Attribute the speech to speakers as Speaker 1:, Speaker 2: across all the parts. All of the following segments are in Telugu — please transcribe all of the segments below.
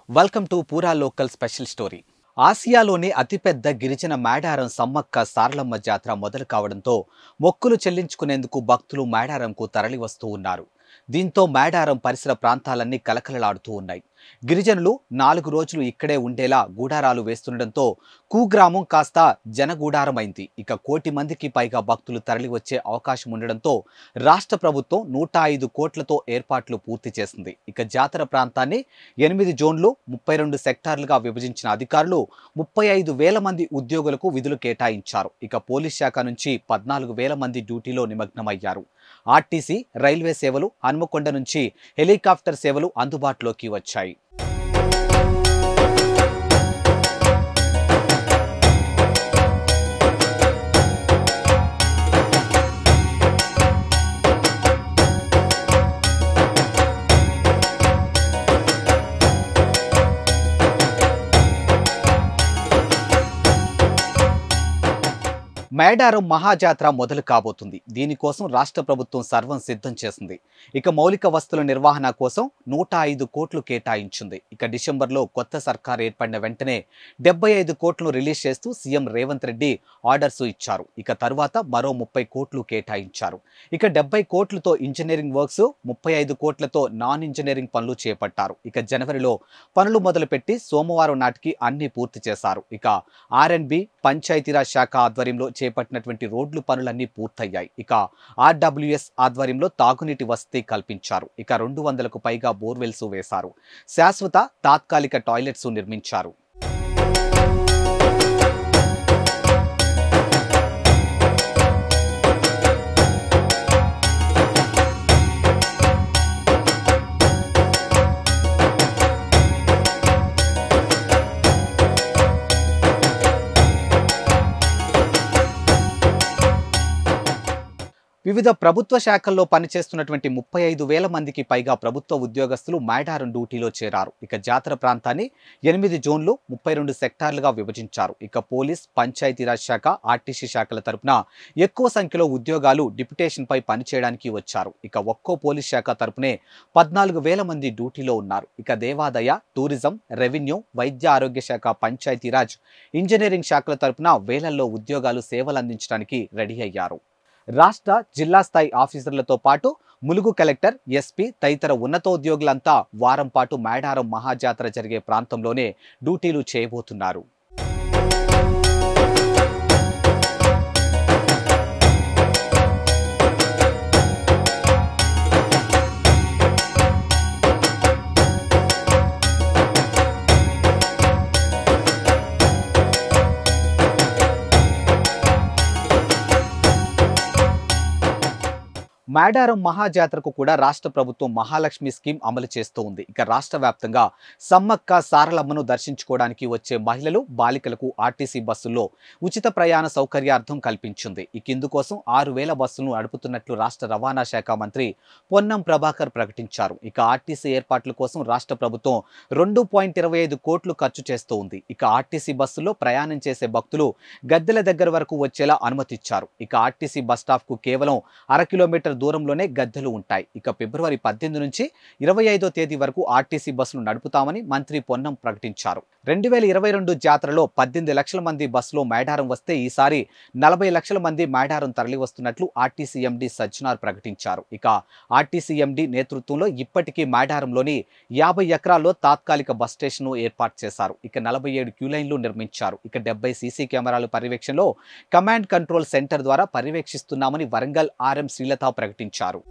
Speaker 1: వెల్కమ్ టు పూరా లోకల్ స్పెషల్ స్టోరీ. ఆసియాలోని అతిపెద్ద గిరిజన మేడారం సమ్మక్క సారలమ్మ జాతర మొదలు కావడంతో మొక్కులు చెల్లించుకునేందుకు భక్తులు మేడారంకు తరలి వస్తూ ఉన్నారు. దీంతో మేడారం పరిసర ప్రాంతాలన్నీ కలకలలాడుతూ ఉన్నాయి. గిరిజనులు 4 రోజులు ఇక్కడే ఉండేలా గూడారాలు వేస్తుండటంతో కుగ్రామం కాస్త జనగూడారమైంది. ఇక 1 కోటి మందికి పైగా భక్తులు తరలి వచ్చే అవకాశం ఉండడంతో రాష్ట్ర ప్రభుత్వం 105 కోట్లతో ఏర్పాట్లు పూర్తి చేసింది. ఇక జాతర ప్రాంతాన్ని 8 జోన్లు 32 సెక్టార్లుగా విభజించిన అధికారులు 35,000 మంది ఉద్యోగులకు విధులు కేటాయించారు. ఇక పోలీస్ శాఖ నుంచి 14,000 మంది డ్యూటీలో నిమగ్నమయ్యారు. ఆర్టీసీ, రైల్వే సేవలు, హన్మకొండ నుంచి హెలికాప్టర్ సేవలు అందుబాటులోకి వచ్చాయి. మేడారం మహాజాతర మొదలు కాబోతుంది. దీనికోసం రాష్ట్ర ప్రభుత్వం సర్వం సిద్ధం చేసింది. ఇక మౌలిక వస్తువుల నిర్వహణ కోసం 105 కోట్లు కేటాయించింది. ఇక డిసెంబర్లో కొత్త సర్కార్ ఏర్పడిన వెంటనే 75 కోట్లను రిలీజ్ చేస్తూ సీఎం రేవంత్ రెడ్డి ఆర్డర్స్ ఇచ్చారు. ఇక తరువాత మరో 30 కోట్లు కేటాయించారు. ఇక 70 కోట్లతో ఇంజనీరింగ్ వర్క్స్, 35 కోట్లతో నాన్ ఇంజనీరింగ్ పనులు చేపట్టారు. ఇక జనవరిలో పనులు మొదలుపెట్టి సోమవారం నాటికి అన్ని పూర్తి చేశారు. ఇక ఆర్ఎండ్బి, పంచాయతీరాజ్ శాఖ ఆధ్వర్యంలో చేపట్టినటువంటి రోడ్లు పనులన్నీ పూర్తయ్యాయి. ఇక ఆర్డబ్ల్యూఎస్ ఆధ్వర్యంలో తాగునీటి వసతి కల్పించారు. ఇక 200కు పైగా బోర్వెల్స్ వేశారు. శాశ్వత, తాత్కాలిక టాయిలెట్స్ నిర్మించారు. వివిధ ప్రభుత్వ శాఖల్లో పనిచేస్తున్నటువంటి 35,000 మందికి పైగా ప్రభుత్వ ఉద్యోగస్తులు మేడారం డ్యూటీలో చేరారు. ఇక జాతర ప్రాంతాన్ని 8 జోన్లు 32 సెక్టార్లుగా విభజించారు. ఇక పోలీస్, పంచాయతీరాజ్ శాఖ, ఆర్టీసీ శాఖల తరపున ఎక్కువ సంఖ్యలో ఉద్యోగాలు డిప్యుటేషన్ పై పనిచేయడానికి వచ్చారు. ఇక ఒక్కో పోలీస్ శాఖ తరపునే 14,000 మంది డ్యూటీలో ఉన్నారు. ఇక దేవాదాయ, టూరిజం, రెవెన్యూ, వైద్య ఆరోగ్య శాఖ, పంచాయతీరాజ్, ఇంజనీరింగ్ శాఖల తరపున వేలల్లో ఉద్యోగాలు సేవలు అందించడానికి రెడీ అయ్యారు. రాష్ట్ర, జిల్లా స్థాయి ఆఫీసర్లతో పాటు ములుగు కలెక్టర్, ఎస్పీ తదితర ఉన్నతోద్యోగులంతా వారం పాటు మేడారం మహాజాతర జరిగే ప్రాంతంలోనే డ్యూటీలు చేయబోతున్నారు. మేడారం మహాజాతరకు కూడా రాష్ట్ర ప్రభుత్వం మహాలక్ష్మి స్కీమ్ అమలు చేస్తూ ఉంది. ఇక రాష్ట్ర వ్యాప్తంగా సమ్మక్క సారలమ్మను దర్శించుకోవడానికి వచ్చే మహిళలు, బాలికలకు ఆర్టీసీ బస్సుల్లో ఉచిత ప్రయాణ సౌకర్యార్థం కల్పించింది. ఇక ఇందుకోసం 6,000 బస్సులను నడుపుతున్నట్లు రాష్ట్ర రవాణా శాఖ మంత్రి పొన్నం ప్రభాకర్ ప్రకటించారు. ఇక ఆర్టీసీ ఏర్పాట్ల కోసం రాష్ట్ర ప్రభుత్వం 2.25 కోట్లు ఖర్చు చేస్తూ ఉంది. ఇక ఆర్టీసీ బస్సుల్లో ప్రయాణం చేసే భక్తులు గద్దెల దగ్గర వరకు వచ్చేలా అనుమతిచ్చారు. ఇక ఆర్టీసీ బస్ స్టాప్ కు కేవలం 1/2 కిలోమీటర్ దూరంలోనే గద్దెలు ఉంటాయి. ఇక ఫిబ్రవరి 18 నుంచి 25వ తేదీ వరకు ఆర్టీసీ బస్సులు నడుపుతామని మంత్రి పొన్నం ప్రకటించారు. 2022 జాతరలో 18 లక్షల మంది బస్సులో మేడారం వస్తే ఈసారి 40 లక్షల మంది మేడారం తరలి వస్తున్నట్లు ఆర్టీసీ ఎండీ సజ్జనార్ ప్రకటించారు. ఇక ఆర్టీసీ ఎండీ నేతృత్వంలో ఇప్పటికీ మేడారంలోని 50 ఎకరాల్లో తాత్కాలిక బస్ స్టేషన్ ఏర్పాటు చేశారు. ఇక 47 క్యూ లైన్లు నిర్మించారు. ఇక 70 సీసీ కెమెరాల పర్యవేక్షణలో కమాండ్ కంట్రోల్ సెంటర్ ద్వారా పర్యవేక్షిస్తున్నామని వరంగల్ ఆర్ఎం శ్రీలత ప్రకటించారు.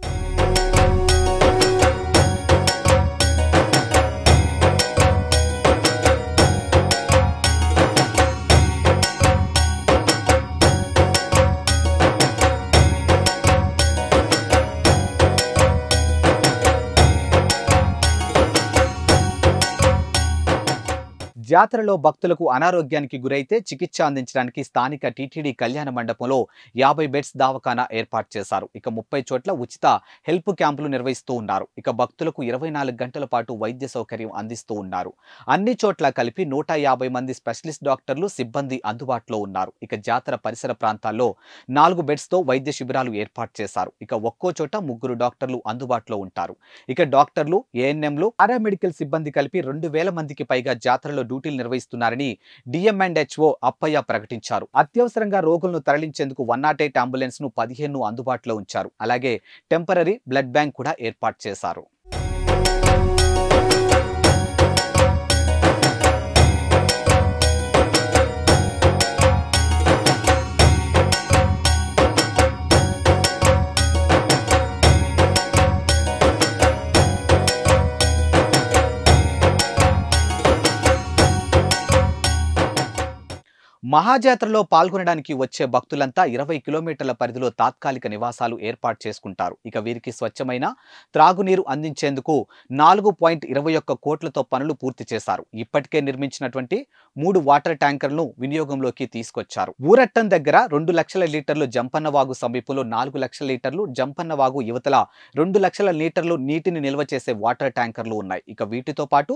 Speaker 1: జాతరలో భక్తులకు అనారోగ్యానికి గురైతే చికిత్స అందించడానికి స్థానిక టీటీడీ కళ్యాణ మండపంలో 50 బెడ్స్ దవాఖానా ఏర్పాటు చేశారు. ఇక 30 చోట్ల ఉచిత హెల్ప్ క్యాంపులు నిర్వహిస్తూ ఉన్నారు. ఇక భక్తులకు 24 గంటల పాటు వైద్య సౌకర్యం అందిస్తూ ఉన్నారు. అన్ని చోట్ల కలిపి 150 మంది స్పెషలిస్ట్ డాక్టర్లు సిబ్బంది అందుబాటులో ఉన్నారు. ఇక జాతర పరిసర ప్రాంతాల్లో 4 బెడ్స్తో వైద్య శిబిరాలు ఏర్పాటు చేశారు. ఇక ఒక్కో చోట 3 డాక్టర్లు అందుబాటులో ఉంటారు. ఇక డాక్టర్లు, ఏఎన్ఎంలు, పారామెడికల్ సిబ్బంది కలిపి 2000 మందికి పైగా జాతరలో డ్యూటీలు నిర్వహిస్తున్నారని డిఎంఎండ్హెచ్ఓ అప్పయ్య ప్రకటించారు. అత్యవసరంగా రోగులను తరలించేందుకు 108 అంబులెన్స్ ను 15 అందుబాటులో ఉంచారు. అలాగే టెంపరరీ బ్లడ్ బ్యాంక్ కూడా ఏర్పాటు చేశారు. మహాజాతరలో పాల్గొనడానికి వచ్చే భక్తులంతా 20 కిలోమీటర్ల పరిధిలో తాత్కాలిక నివాసాలు ఏర్పాటు చేసుకుంటారు. ఇక వీరికి స్వచ్ఛమైన త్రాగునీరు అందించేందుకు 4.21 కోట్లతో పనులు పూర్తి చేశారు. ఇప్పటికే నిర్మించినటువంటి 3 వాటర్ ట్యాంకర్లను వినియోగంలోకి తీసుకొచ్చారు. ఊరట్టం దగ్గర 2 లక్షల లీటర్లు, జంపన్నవాగు సమీపంలో 4 లక్షల లీటర్లు, జంపన్నవాగు యువతల 2 లక్షల లీటర్లు నీటిని నిల్వ చేసే వాటర్ ట్యాంకర్లు ఉన్నాయి. ఇక వీటితో పాటు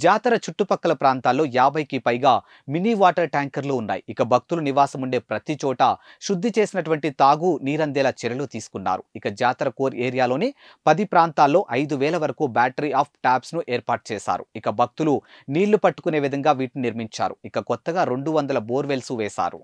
Speaker 1: జాతర చుట్టుపక్కల ప్రాంతాల్లో 50కి పైగా మినీ వాటర్ ట్యాంకర్లు ఉన్నాయి. ఇక భక్తులు నివాసం ఉండే ప్రతి చోట శుద్ధి చేసినటువంటి తాగు నీరందేలా చర్యలు తీసుకున్నారు. ఇక జాతర కోర్ ఏరియాలోని 10 ప్రాంతాల్లో 5000 వరకు బ్యాటరీ ఆఫ్ ట్యాప్స్ ను ఏర్పాటు చేశారు. ఇక భక్తులు నీళ్లు పట్టుకునే విధంగా వీటిని నిర్మించారు. ఇక కొత్తగా 200 బోర్వెల్స్ వేశారు.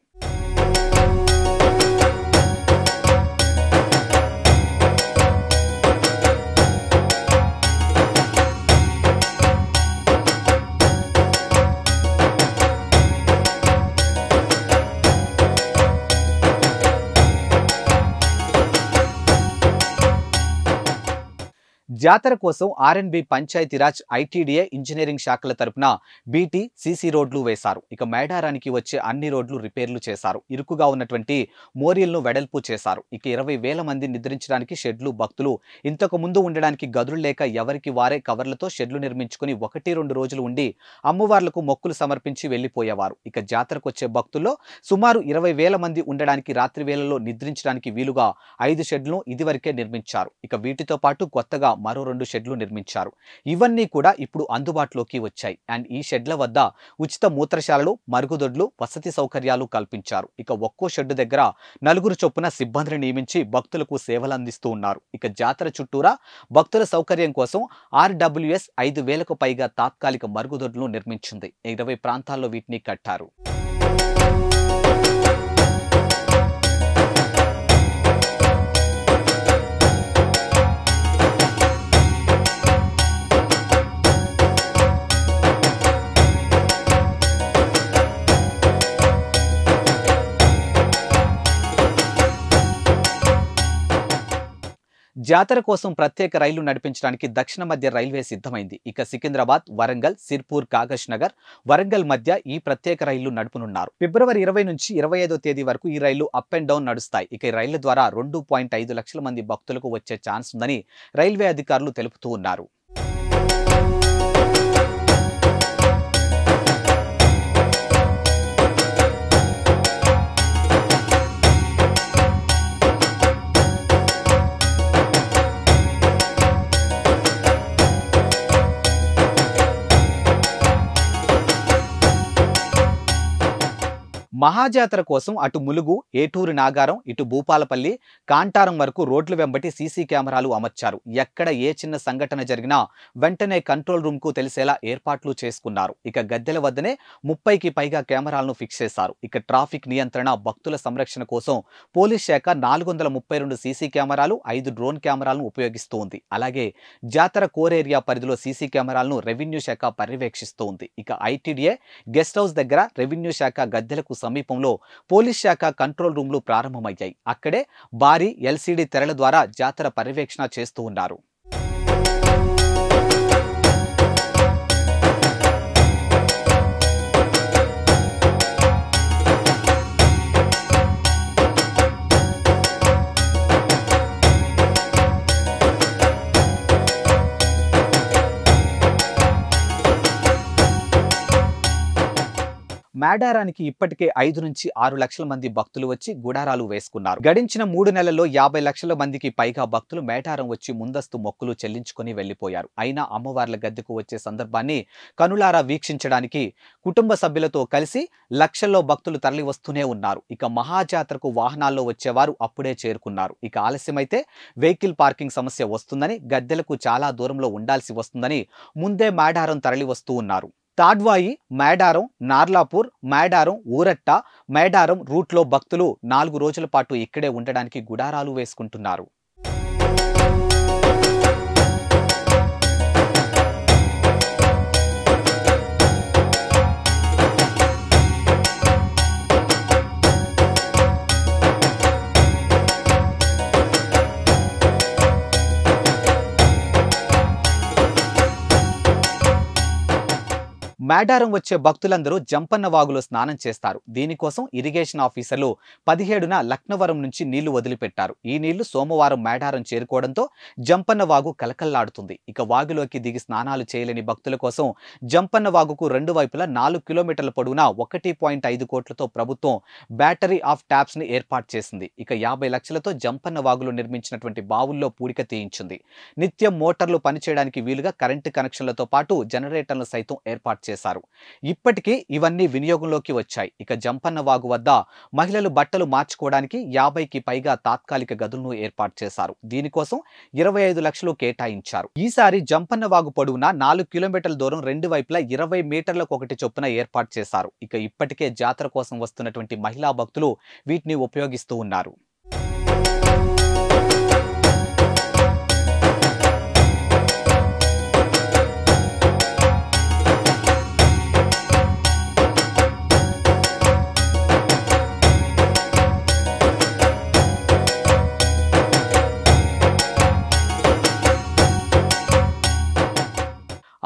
Speaker 1: జాతర కోసం ఆర్ఎన్బి, పంచాయతీరాజ్, ఐటీడీఏ, ఇంజనీరింగ్ శాఖల తరపున బీటీ, సీసీ రోడ్లు వేశారు. ఇక మేడారానికి వచ్చే అన్ని రోడ్లు రిపేర్లు చేశారు. ఇరుకుగా ఉన్నటువంటి మోరియల్ను వెడల్పు చేశారు. ఇక 20,000 మంది నిద్రించడానికి షెడ్లు, భక్తులు ఇంతకు ముందు ఉండడానికి గదులు లేక ఎవరికి వారే కవర్లతో షెడ్లు నిర్మించుకుని 1-2 రోజులు ఉండి అమ్మవార్లకు మొక్కులు సమర్పించి వెళ్లిపోయేవారు. ఇక జాతరకు వచ్చే భక్తుల్లో సుమారు 20,000 మంది ఉండడానికి రాత్రి వేళల్లో నిద్రించడానికి వీలుగా 5 షెడ్లను ఇదివరకే నిర్మించారు. ఇక వీటితో పాటు కొత్తగా మరో 2 షెడ్లు నిర్మించారు. ఇవన్నీ కూడా ఇప్పుడు అందుబాటులోకి వచ్చాయి. అండ్ ఈ షెడ్ల వద్ద ఉచిత మూత్రశాలలు, మరుగుదొడ్లు, వసతి సౌకర్యాలు కల్పించారు. ఇక ఒక్కో షెడ్డు దగ్గర 4 చొప్పున సిబ్బందిని నియమించి భక్తులకు సేవలు అందిస్తూ ఉన్నారు. ఇక జాతర చుట్టూరా భక్తుల సౌకర్యం కోసం ఆర్డబ్ల్యూఎస్ 5,000కు పైగా తాత్కాలిక మరుగుదొడ్లను నిర్మించింది. 20 ప్రాంతాల్లో వీటిని కట్టారు. జాతర కోసం ప్రత్యేక రైళ్లు నడిపించడానికి దక్షిణ మధ్య రైల్వే సిద్ధమైంది. ఇక సికింద్రాబాద్, వరంగల్, సిర్పూర్, కాగజ్ నగర్, వరంగల్ మధ్య ఈ ప్రత్యేక రైళ్లు నడుపునున్నారు. ఫిబ్రవరి 20 నుంచి 25వ తేదీ వరకు ఈ రైళ్లు అప్ అండ్ డౌన్ నడుస్తాయి. ఇక ఈ రైళ్ల ద్వారా 2.5 లక్షల మంది భక్తులకు వచ్చే ఛాన్స్ ఉందని రైల్వే అధికారులు తెలుపుతూ ఉన్నారు. మహాజాతర కోసం అటు ములుగు, ఏటూరు నాగారం, ఇటు భూపాలపల్లి, కాంటారం వరకు రోడ్ల వెంబటి సీసీ కెమెరాలు అమర్చారు. ఎక్కడ ఏ చిన్న సంఘటన జరిగినా వెంటనే కంట్రోల్ రూమ్ కు తెలిసేలా ఏర్పాట్లు చేసుకున్నారు. ఇక గద్దెల వద్దనే 30కి పైగా కెమెరాలను ఫిక్స్ చేశారు. ఇక ట్రాఫిక్ నియంత్రణ, భక్తుల సంరక్షణ కోసం పోలీస్ శాఖ 432 సీసీ కెమెరాలు, 5 డ్రోన్ కెమెరాలను ఉపయోగిస్తూ ఉంది. అలాగే జాతర కోర్ ఏరియా పరిధిలో సీసీ కెమెరాలను రెవెన్యూ శాఖ పర్యవేక్షిస్తూ ఉంది. ఇక ఐటీడీఏ గెస్ట్ హౌస్ దగ్గర రెవెన్యూ శాఖ గద్దెలకు సమీపంలో పోలీస్ శాఖ కంట్రోల్ రూమ్లు ప్రారంభమయ్యాయి. అక్కడే భారీ ఎల్సీడీ తెరల ద్వారా జాతర పర్యవేక్షణ చేస్తూ ఉన్నారు. మేడారానికి ఇప్పటికే 5 నుంచి 6 లక్షల మంది భక్తులు వచ్చి గుడారాలు వేసుకున్నారు. గడించిన 3 నెలల్లో 50 లక్షల మందికి పైగా భక్తులు మేడారం వచ్చి ముందస్తు మొక్కులు చెల్లించుకొని వెళ్లిపోయారు. అయినా అమ్మవార్ల గద్దెకు వచ్చే సందర్భాన్ని కనులారా వీక్షించడానికి కుటుంబ సభ్యులతో కలిసి లక్షల్లో భక్తులు తరలి వస్తూనే ఉన్నారు. ఇక మహాజాతరకు వాహనాల్లో వచ్చేవారు అప్పుడే చేరుకున్నారు. ఇక ఆలస్యమైతే వెహికల్ పార్కింగ్ సమస్య వస్తుందని, గద్దెలకు చాలా దూరంలో ఉండాల్సి వస్తుందని ముందే మేడారం తరలి వస్తూ ఉన్నారు. తాడ్వాయి, మేడారం, నార్లాపూర్, మేడారం, ఊరట్ట, మేడారం రూట్లో భక్తులు 4 రోజుల పాటు ఇక్కడే ఉండడానికి గుడారాలు వేసుకుంటున్నారు. మేడారం వచ్చే భక్తులందరూ జంపన్న వాగులో స్నానం చేస్తారు. దీనికోసం ఇరిగేషన్ ఆఫీసర్లు 17న లక్నవరం నుంచి నీళ్లు వదిలిపెట్టారు. ఈ నీళ్లు సోమవారం మేడారం చేరుకోవడంతో జంపన్న వాగు కలకల్లాడుతుంది. ఇక వాగులోకి దిగి స్నానాలు చేయలేని భక్తుల కోసం జంపన్న వాగుకు 2 వైపులా 4 కిలోమీటర్ల పొడవునా 1.5 కోట్లతో ప్రభుత్వం బ్యాటరీ ఆఫ్ ట్యాప్స్ ని ఏర్పాటు చేసింది. ఇక 50 లక్షలతో జంపన్న వాగులో నిర్మించినటువంటి బావుల్లో పూడిక తీయించింది. నిత్యం మోటార్లు పనిచేయడానికి వీలుగా కరెంటు కనెక్షన్లతో పాటు జనరేటర్లు సైతం ఏర్పాటు చేశారు. ఇప్పటికీ ఇవన్నీ వినియోగంలోకి వచ్చాయి. ఇక జంపన్న వాగు వద్ద మహిళలు బట్టలు మార్చుకోవడానికి 50కి పైగా తాత్కాలిక గదులను ఏర్పాటు చేశారు. దీనికోసం 25 లక్షలు కేటాయించారు. ఈసారి జంపన్న వాగు పొడవునా 4 కిలోమీటర్ల దూరం 2 వైపులా 20 మీటర్లకు ఒకటి చొప్పున ఏర్పాటు చేశారు. ఇక ఇప్పటికే జాతర కోసం వస్తున్నటువంటి మహిళా భక్తులు వీటిని ఉపయోగిస్తూ ఉన్నారు.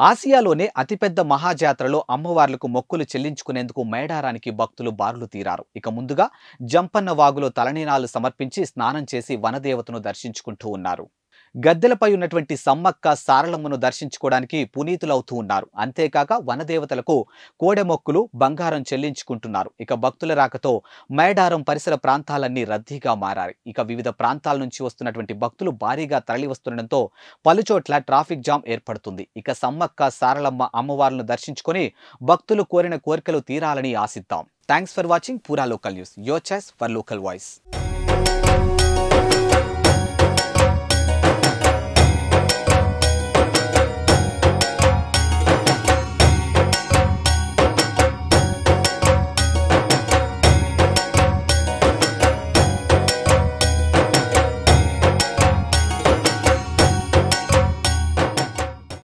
Speaker 1: ఆసియాలోనే అతిపెద్ద మహాజాతరలో అమ్మవార్లకు మొక్కులు చెల్లించుకునేందుకు మేడారానికి భక్తులు బారులు తీరారు. ఇక ముందుగా జంపన్న వాగులో తలనీలాలు సమర్పించి స్నానం చేసి వనదేవతను దర్శించుకుంటూ ఉన్నారు. గద్దెలపై ఉన్నటువంటి సమ్మక్క సారలమ్మను దర్శించుకోవడానికి పునీతులవుతూ ఉన్నారు. అంతేకాక వనదేవతలకు కోడె మొక్కులు, బంగారం చెల్లించుకుంటున్నారు. ఇక భక్తుల రాకతో మేడారం పరిసర ప్రాంతాలన్నీ రద్దీగా మారాయి. ఇక వివిధ ప్రాంతాల నుంచి వస్తున్నటువంటి భక్తులు భారీగా తరలి వస్తుండటంతో పలుచోట్ల ట్రాఫిక్ జామ్ ఏర్పడుతుంది. ఇక సమ్మక్క సారలమ్మ అమ్మవార్లను దర్శించుకొని భక్తులు కోరిన కోరికలు తీరాలని ఆశిద్దాం. థ్యాంక్స్ ఫర్ వాచింగ్ పూరా local news. Your choice for local voice.